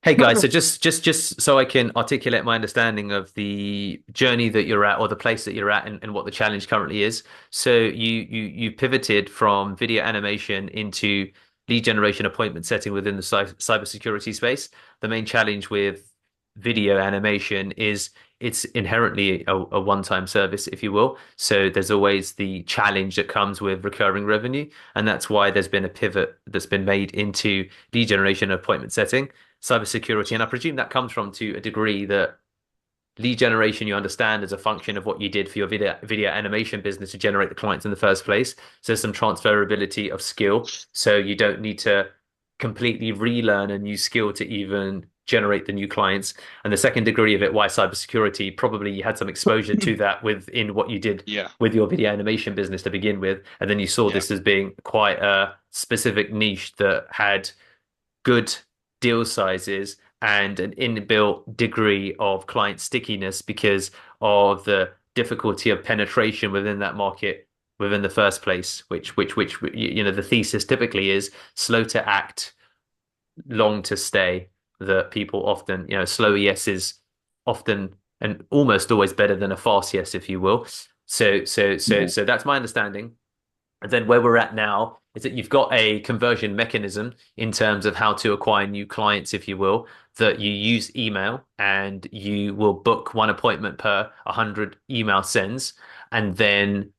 Hey guys, so just so I can articulate my understanding of the journey that you're at or the place that you're at and what the challenge currently is. So you pivoted from video animation into lead generation appointment setting within the cybersecurity space. The main challenge with video animation is it's inherently a one-time service, if you will. So there's always the challenge that comes with recurring revenue, and that's why there's been a pivot that's been made into lead generation appointment setting cybersecurity. And I presume that comes from to a degree that lead generation you understand as a function of what you did for your video animation business to generate the clients in the first place. So there's some transferability of skill. So you don't need to completely relearn a new skill to even generate the new clients. And the second degree of it, why cybersecurity, probably you had some exposure to that within what you did Yeah, with your video animation business to begin with. And then you saw yeah. this as being quite a specific niche that had good deal sizes and an inbuilt degree of client stickiness because of the difficulty of penetration within that market within the first place, which the thesis typically is slow to act, long to stay. That people often, slow yes is often and almost always better than a fast yes, if you will. So that's my understanding. And then where we're at now is that you've got a conversion mechanism in terms of how to acquire new clients, if you will, that you use email and you will book one appointment per 100 email sends. And then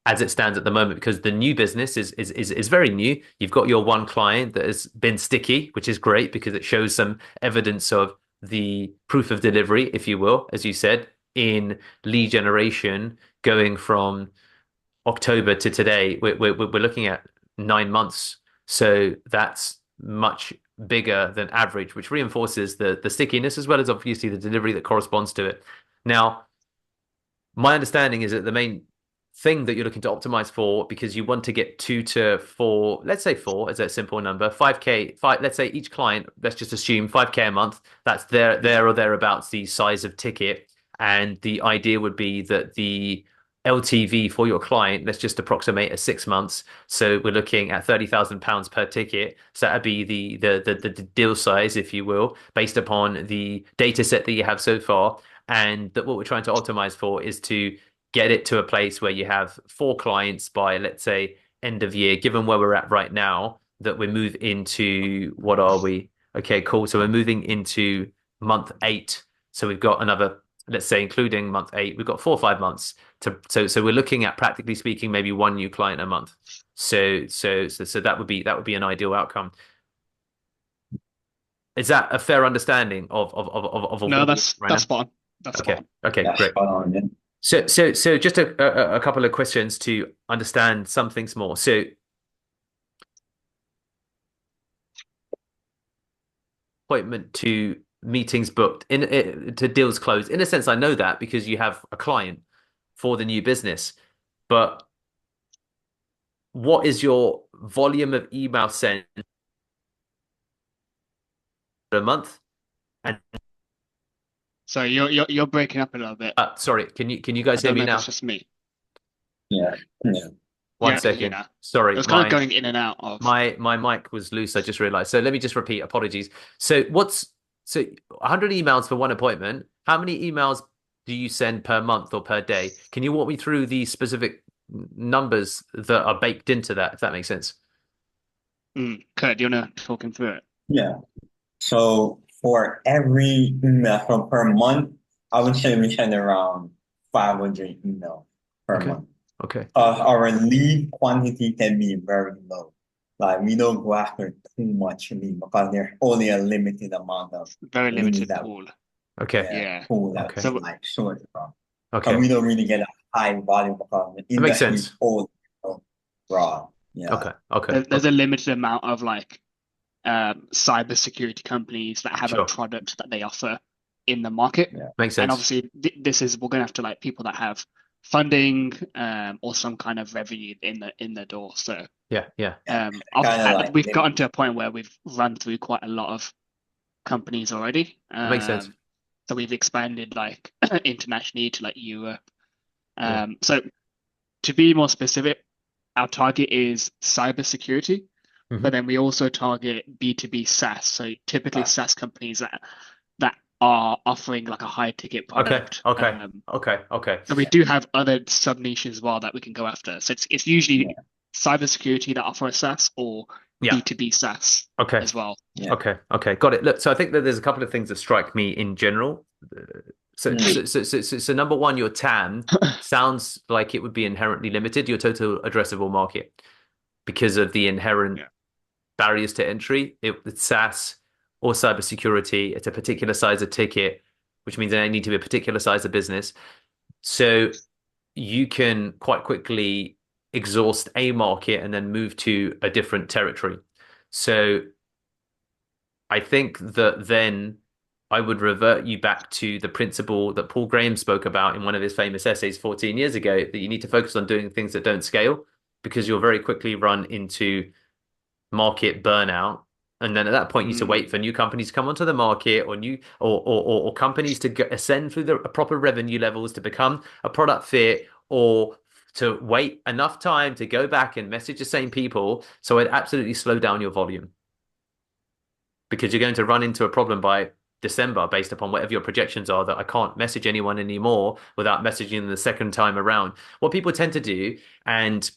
as it stands at the moment, because the new business is very new, you've got your one client that has been sticky, which is great because it shows some evidence of the proof of delivery, if you will, as you said, in lead generation going from October to today, we're looking at 9 months. So that's much bigger than average, which reinforces the stickiness as well as obviously the delivery that corresponds to it. Now, my understanding is that the main thing that you're looking to optimize for, because you want to get 2 to 4, let's say 4 as a simple number, 5K, let's say each client, let's just assume 5K a month. That's there or thereabouts the size of ticket. And the idea would be that the LTV for your client, let's just approximate 6 months. So we're looking at £30,000 per ticket. So that'd be the deal size, if you will, based upon the data set that you have so far. And that what we're trying to optimize for is to get it to a place where you have 4 clients by, let's say, end of year, given where we're at right now, that we move into what are we? Okay, cool. So we're moving into month 8. So we've got another, let's say, including month 8, we've got 4 or 5 months to so we're looking at practically speaking, maybe one new client a month. So that would be an ideal outcome. Is that a fair understanding of No, what we're doing that's right that's now? spot on. That's spot Okay. on. Okay, Yeah, great. spot on. Yeah. So just a couple of questions to understand some things more. So appointment to meetings booked to deals closed. In a sense, I know that because you have a client for the new business. But what is your volume of email sent a month? And So you're breaking up a little bit. sorry, can you I guys hear don't me know if it's now? just me. Yeah. Yeah. One Yeah, I can hear you second. now. It Sorry, was kind of my going in and out of. my mic was loose. I just realized. So let me just repeat. Apologies. So 100 emails for one appointment. How many emails do you send per month or per day? Can you walk me through the specific numbers that are baked into that, if that makes sense? Kurt, do you want to talk him through it? Yeah. So for every email from per month, I would say we send around 500 emails per Okay. month. Okay. Our lead quantity can be very low. Like we don't go after too much lead because there's only a limited amount of Very leads limited that pool. Okay. Yeah. pool that Okay. we So like source from. So Okay. we don't really get a high volume because the That makes industry is sense. all raw. Yeah. Okay. Okay. there's a Okay. limited amount of like cybersecurity companies that have a Sure. product that they offer in the market. Yeah. And Makes sense. obviously, this is we're going to have to like people that have funding or some kind of revenue in the door. So Yeah. Yeah. Yeah. Kind of like we've gotten limit. to a point where we've run through quite a lot of companies already. That makes sense. So we've expanded like internationally to like Europe. Yeah. So to be more specific, our target is cybersecurity, but then we also target B2B SaaS. So typically Ah, SaaS companies that are offering like a high ticket Okay, product. okay, okay, okay. And we do have other sub niches as well that we can go after. So it's usually yeah, cybersecurity that offer a SaaS or Yeah. B2B SaaS Okay. as well. yeah. Okay. Okay. Got it. Look, so I think that there's a couple of things that strike me in general. Mm, So number one, your TAM sounds like it would be inherently limited, your total addressable market, because of the inherent Yeah. barriers to entry. It's SaaS or cybersecurity. It's a particular size of ticket, which means they need to be a particular size of business. So you can quite quickly exhaust a market and then move to a different territory. So I think that then I would revert you back to the principle that Paul Graham spoke about in one of his famous essays 14 years ago, that you need to focus on doing things that don't scale because you'll very quickly run into market burnout. And then at that point, you need to wait Mm, for new companies to come onto the market or new or companies to ascend through the proper revenue levels to become a product fit or to wait enough time to go back and message the same people. So I'd absolutely slow down your volume because you're going to run into a problem by December based upon whatever your projections are that I can't message anyone anymore without messaging them the second time around. What people tend to do, and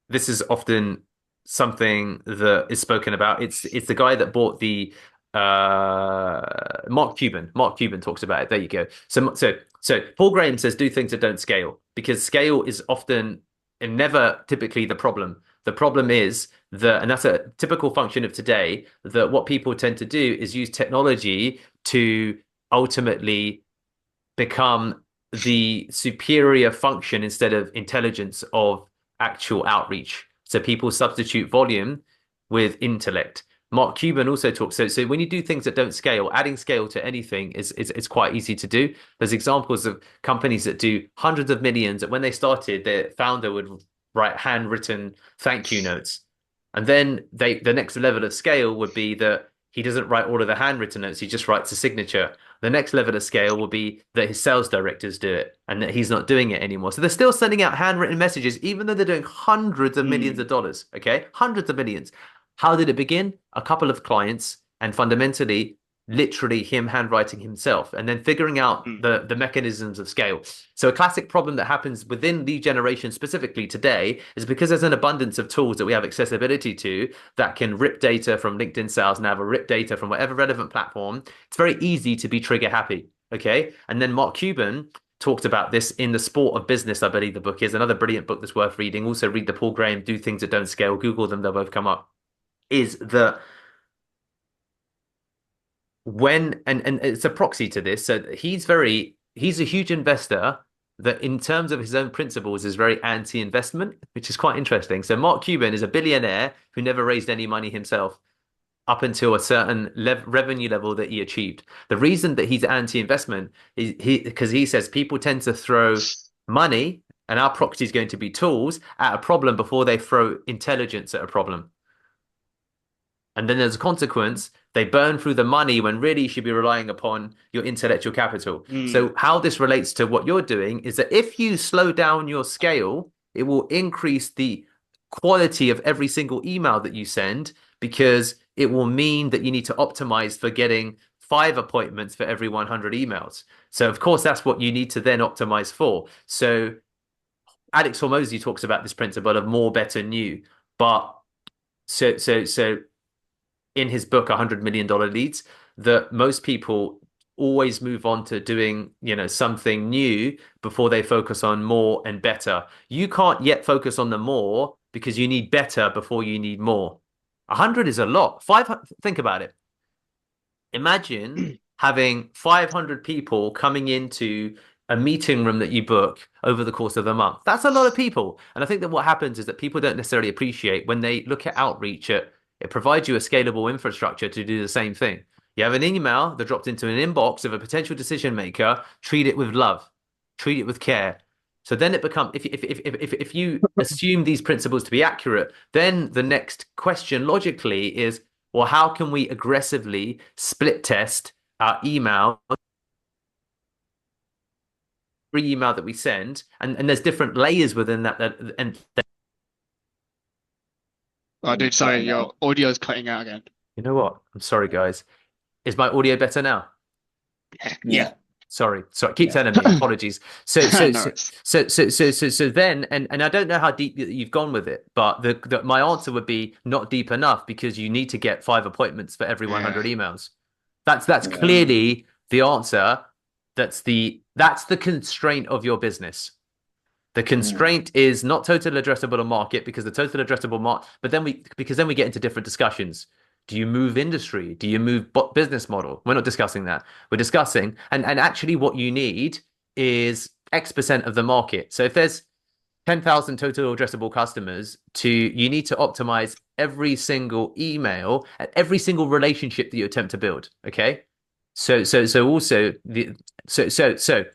this is often something that is spoken about. It's the guy that bought the Mark Cuban. Mark Cuban talks about it. There you go. So Paul Graham says do things that don't scale because scale is often and never typically the problem. The problem is that, and that's a typical function of today, that what people tend to do is use technology to ultimately become the superior function instead of intelligence of actual outreach. So people substitute volume with intellect. Mark Cuban also talks. So when you do things that don't scale, adding scale to anything is quite easy to do. There's examples of companies that do hundreds of millions that when they started, their founder would write handwritten thank you notes. And then the next level of scale would be that he doesn't write all of the handwritten notes, he just writes a signature. The next level of scale will be that his sales directors do it and that he's not doing it anymore. So they're still sending out handwritten messages, even though they're doing hundreds of millions mm, of dollars. Okay. Hundreds of millions. How did it begin? A couple of clients and fundamentally, literally him handwriting himself and then figuring out mm, the mechanisms of scale. So a classic problem that happens within lead generation specifically today is because there's an abundance of tools that we have accessibility to that can rip data from LinkedIn sales now, or rip data from whatever relevant platform. It's very easy to be trigger happy. Okay. And then Mark Cuban talked about this in The Sport of Business, I believe the book is another brilliant book that's worth reading. Also read the Paul Graham Do Things That Don't Scale. Google them, they'll both come up. Is that when and it's a proxy to this. So he's a huge investor that in terms of his own principles is very anti-investment, which is quite interesting. So Mark Cuban is a billionaire who never raised any money himself up until a certain revenue level that he achieved. The reason that he's anti-investment is because he says people tend to throw money, and our proxy is going to be tools at a problem before they throw intelligence at a problem. And then as a consequence, they burn through the money when really you should be relying upon your intellectual capital. mm, So, how this relates to what you're doing is that if you slow down your scale, it will increase the quality of every single email that you send because it will mean that you need to optimize for getting 5 appointments for every 100 emails. So, of course, that's what you need to then optimize for. So, Alex Hormozy talks about this principle of more, better, new. But so in his book, $100 million leads, that most people always move on to doing, something new before they focus on more and better. You can't yet focus on the more because you need better before you need more. 100 is a lot. Think about it. Imagine having 500 people coming into a meeting room that you book over the course of the month. That's a lot of people. And I think that what happens is that people don't necessarily appreciate when they look at outreach, it provides you a scalable infrastructure to do the same thing. You have an email that dropped into an inbox of a potential decision maker, treat it with love, treat it with care. So then it becomes if you assume these principles to be accurate, then the next question logically is, well, how can we aggressively split test our email, every email that we send, and there's different layers within that, and Oh, dude, sorry, Burnout. your audio's cutting out again. You know what? I'm sorry, guys. Is my audio better now? Yeah. Yeah, Sorry. Keep yeah. telling me. Apologies. So, so, No so, worries. so then, and I don't know how deep you've gone with it, but my answer would be not deep enough because you need to get 5 appointments for every Yeah. 100 emails. That's Yeah. Mm, clearly the answer. That's the constraint of your business. The Mm, constraint is not total addressable market because the total addressable market, but then we get into different discussions. Do you move industry? Do you move business model? We're not discussing that. We're discussing, and actually what you need is X% of the market. So if there's 10,000 total addressable customers you need to optimize every single email and every single relationship that you attempt to build. Okay. So also so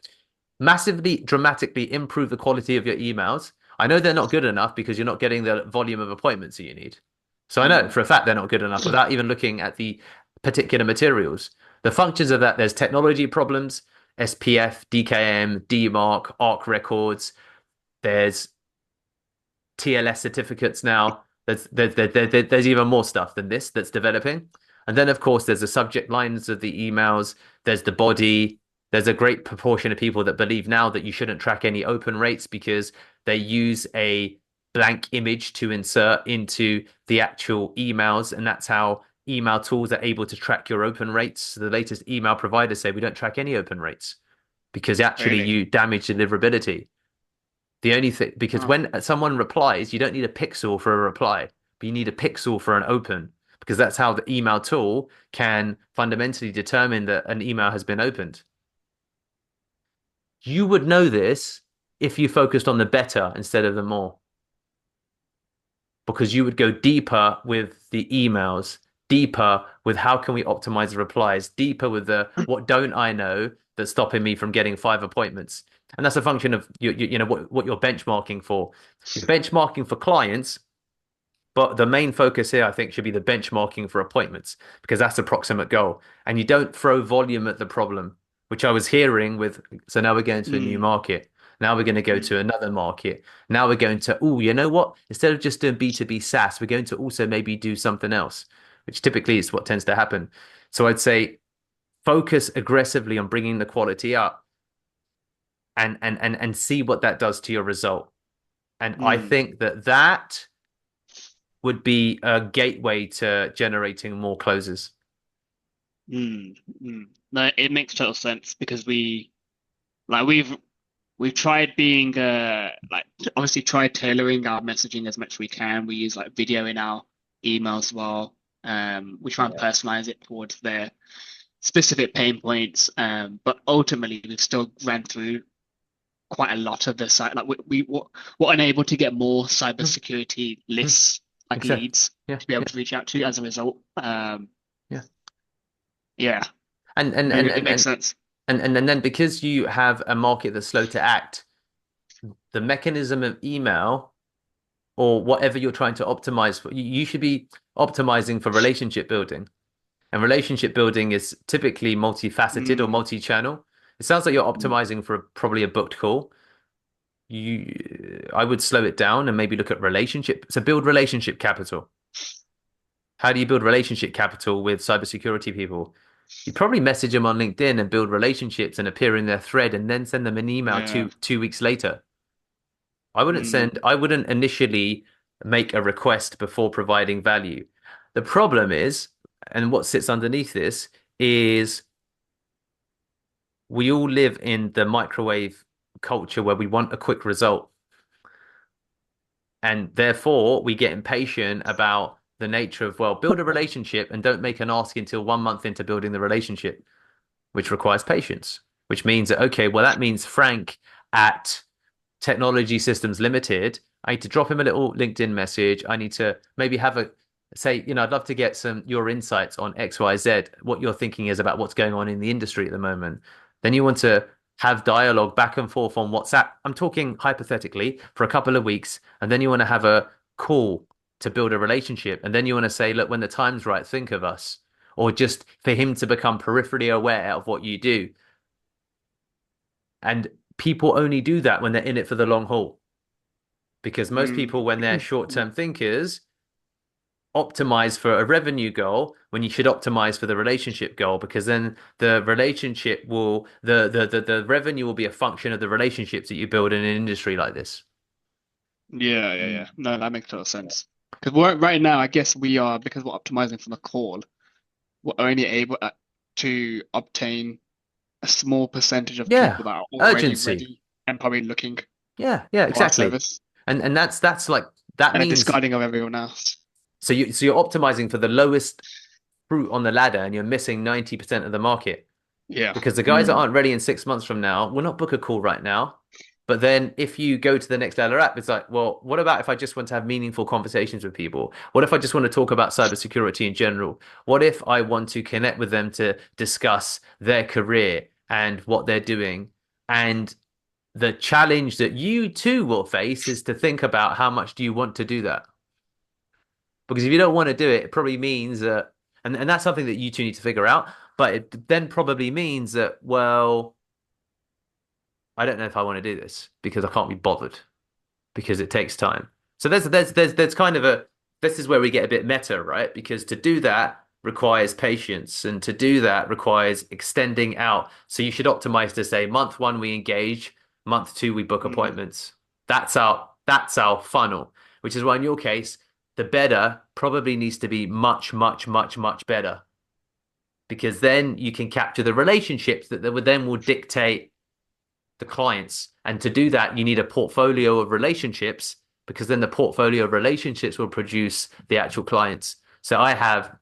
massively dramatically improve the quality of your emails. I know they're not good enough because you're not getting the volume of appointments that you need. So I know mm, for a fact they're not good enough without even looking at the particular materials. The functions of that, there's technology problems, SPF, DKM, DMARC, ARC records. There's TLS certificates now. There's even more stuff than this that's developing. And then, of course, there's the subject lines of the emails. There's the body. There's a great proportion of people that believe now that you shouldn't track any open rates because they use a blank image to insert into the actual emails. And that's how email tools are able to track your open rates. So the latest email providers say we don't track any open rates because actually really? you damage deliverability. The only thing, because Oh, when someone replies, you don't need a pixel for a reply, but you need a pixel for an open, because that's how the email tool can fundamentally determine that an email has been opened. You would know this if you focused on the better instead of the more, because you would go deeper with the emails, deeper with how can we optimize the replies, deeper with the what don't I know that's stopping me from getting 5 appointments. And that's a function of what you're benchmarking for. You're benchmarking for clients, but the main focus here, I think, should be the benchmarking for appointments because that's the proximate goal. And you don't throw volume at the problem, which I was hearing with. So now we're going to a new mm, market. Now we're going to go mm, to another market. Now we're going to, oh, you know what? Instead of just doing B2B SaaS, we're going to also maybe do something else, which typically is what tends to happen. So I'd say focus aggressively on bringing the quality up and see what that does to your result. And I mm, think that would be a gateway to generating more closes. mm. No, it makes total sense because like we've tried being like obviously tried tailoring our messaging as much as we can. We use like video in our emails as well. We try and yeah, personalize it towards their specific pain points. But ultimately we've still ran through quite a lot of the site. Like we're unable to get more Mm, cybersecurity mm, lists, like exactly. leads, Yeah, to be able yeah, to reach out to as a result. yeah. Yeah, And and and it and makes and sense. and then because you have a market that's slow to act, the mechanism of email or whatever you're trying to optimize for, you should be optimizing for relationship building. And relationship building is typically multifaceted or Mm, multi-channel. It sounds like you're mm, optimizing for probably a booked call. I would slow it down and maybe look at relationship. So build relationship capital. How do you build relationship capital with cybersecurity people? You probably message them on LinkedIn and build relationships and appear in their thread and then send them an email yeah. two weeks later. Mm, I wouldn't initially make a request before providing value. The problem is, and what sits underneath this is we all live in the microwave culture where we want a quick result. And therefore, we get impatient about the nature of, well, build a relationship and don't make an ask until 1 month into building the relationship, which requires patience, which means that, okay, well, that means Frank at Technology Systems Limited, I need to drop him a little LinkedIn message. I need to maybe have a say, I'd love to get your insights on XYZ, what your thinking is about what's going on in the industry at the moment. Then you want to have dialogue back and forth on WhatsApp. I'm talking hypothetically for a couple of weeks, and then you want to have a call to build a relationship. And then you want to say, look, when the time's right, think of us. Or just for him to become peripherally aware of what you do. And people only do that when they're in it for the long haul. Because most mm, people, when they're short-term thinkers, optimize for a revenue goal when you should optimize for the relationship goal, because then the relationship will the revenue will be a function of the relationships that you build in an industry like this. Yeah. No, that makes total sense. Because right now, I guess we are, because we're optimizing from the call, we're only able to obtain a small percentage of Yeah, people that are already urgency. ready and probably looking Yeah, for our exactly. service And that's like that and are means discarding of everyone else. so you're optimizing for the lowest fruit on the ladder and you're missing 90% of the market. Yeah. Because the guys that Mm. aren't ready in 6 months from now will not book a call right now. But then if you go to the next level up, it's like, well, what about if I just want to have meaningful conversations with people? What if I just want to talk about cybersecurity in general? What if I want to connect with them to discuss their career and what they're doing? And the challenge that you too will face is to think about how much do you want to do that? Because if you don't want to do it, it probably means that, and that's something that you two need to figure out. But it then probably means that, well, I don't know if I want to do this because I can't be bothered because it takes time. So there's kind of a this is where we get a bit meta, right? Because to do that requires patience, and to do that requires extending out. So you should optimize to say month one we engage, month two we book Mm, appointments. That's our funnel, which is why in your case, the better probably needs to be much, much, much, much better because then you can capture the relationships that would then will dictate the clients. And to do that, you need a portfolio of relationships because then the portfolio of relationships will produce the actual clients. So I have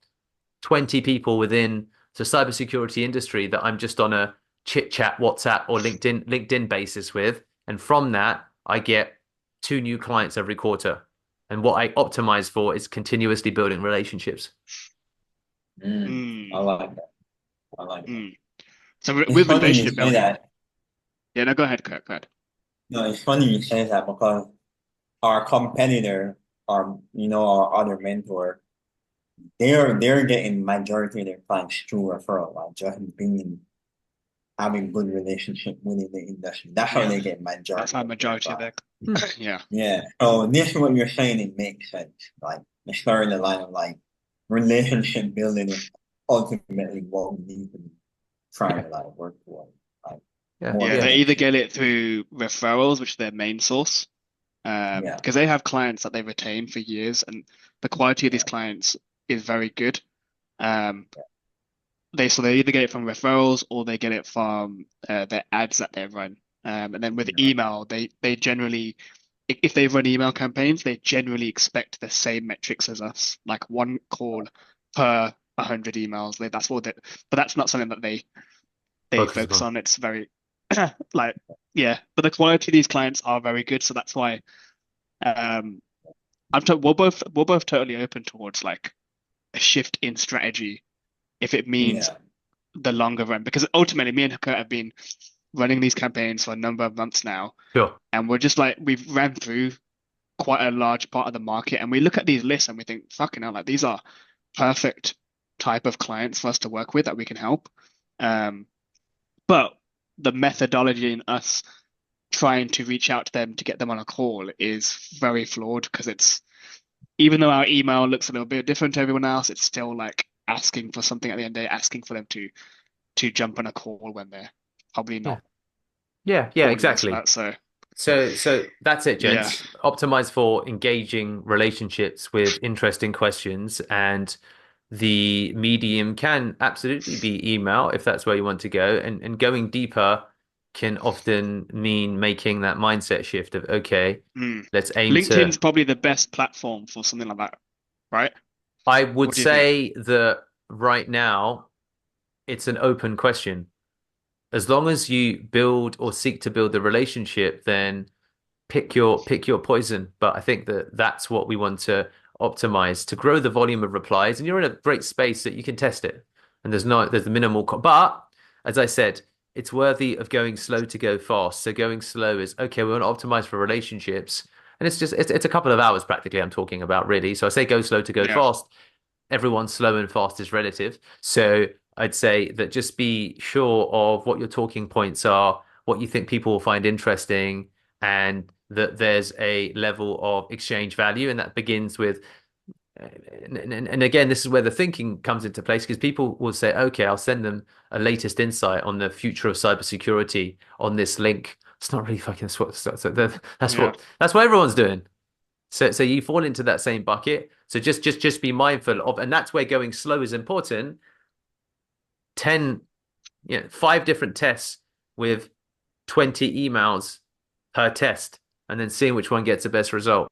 20 people within the cybersecurity industry that I'm just on a chit chat, WhatsApp or LinkedIn basis with. And from that, I get two new clients every quarter. And what I optimize for is continuously building relationships. Mm. I mm, like that. I like that. mm. So It's with funny you relationship say building, that. yeah, no, go ahead, Kirk, go ahead. No, it's funny you say that because our competitor, our other mentor, they're getting majority of their clients through referral, like just being having good relationship within the industry. That's how Yeah, they get that's majority how of their majority of their, clients. Hmm. yeah, Yeah. So this is what you're saying. It makes sense. Like the story, the line of like relationship building is ultimately what we need to be trying Yeah, to like work for. Like yeah, more yeah. yeah. They either connection. get it through referrals, which is their main source, Yeah. because they have clients that they retain for years, and the quality of these Yeah. clients is very good. Um, they either get it from referrals or they get it from their ads that they run. And then with Yeah. email, they generally, if they run email campaigns, they generally expect the same metrics as us, like one call per 100 emails. That's what they, but that's not something that they Focus focus upon. on. It's very like yeah, but the quality of these clients are very good, so that's why um we're both totally open towards like a shift in strategy if it means Yeah. the longer run. Because ultimately, me and Kurt have been running these campaigns for a number of months now, Sure. and we're just like we've ran through quite a large part of the market, and we look at these lists and we think, fucking hell, like these are perfect type of clients for us to work with that we can help. Um, but the methodology in us trying to reach out to them to get them on a call is very flawed because it's even though our email looks a little bit different to everyone else, it's still like asking for something at the end of the day, asking for them to jump on a call when they're probably Yeah. not Yeah, audience for exactly. that. So So that's it, yeah, gents. Optimize for engaging relationships with interesting questions, and the medium can absolutely be email if that's where you want to go. And going deeper can often mean making that mindset shift of, okay, mm. let's aim to. LinkedIn's probably the best platform for something like that, right? I would What do you think? say that right now it's an open question. As long as you build or seek to build the relationship, then pick your poison. But I think that that's what we want to optimize to grow the volume of replies. And you're in a great space that you can test it. And there's the minimal, but as I said, it's worthy of going slow to go fast. So going slow is okay. We want to optimize for relationships, and it's a couple of hours practically. I'm talking about really. So I say go slow to go Yeah. fast. Everyone's slow and fast is relative. So I'd say that just be sure of what your talking points are, what you think people will find interesting, and that there's a level of exchange value. And that begins with And again, this is where the thinking comes into place because people will say, okay, I'll send them a latest insight on the future of cybersecurity on this link. It's not really fucking what Yeah. that's what everyone's doing. So you fall into that same bucket. So just be mindful of, and that's where going slow is important. 10, 5 different tests with 20 emails per test, and then seeing which one gets the best result.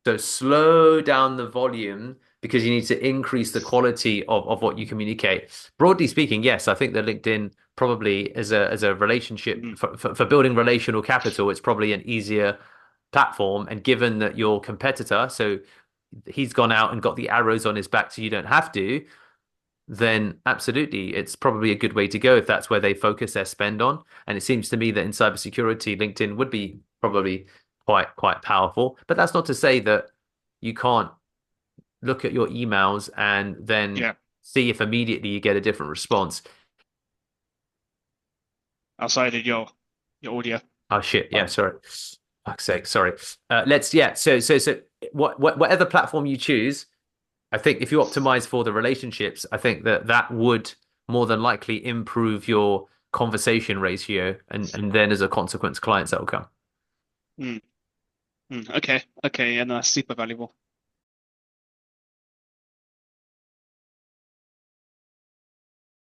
So slow down the volume because you need to increase the quality of what you communicate. Broadly speaking, yes, I think that LinkedIn probably as a relationship Mm. for building relational capital, it's probably an easier platform. And given that your competitor, so he's gone out and got the arrows on his back so you don't have to, then absolutely, it's probably a good way to go if that's where they focus their spend on. And it seems to me that in cybersecurity, LinkedIn would be probably quite powerful. But that's not to say that you can't look at your emails and then Yeah. see if immediately you get a different response. Outside of your audio. Oh shit, yeah, Oh, sorry. Fuck's sake, sorry. Let's yeah. So whatever platform you choose, I think if you optimize for the relationships, I think that that would more than likely improve your conversation ratio, and then as a consequence, clients that will come. Mm. Mm. Okay. Okay. And that's super valuable.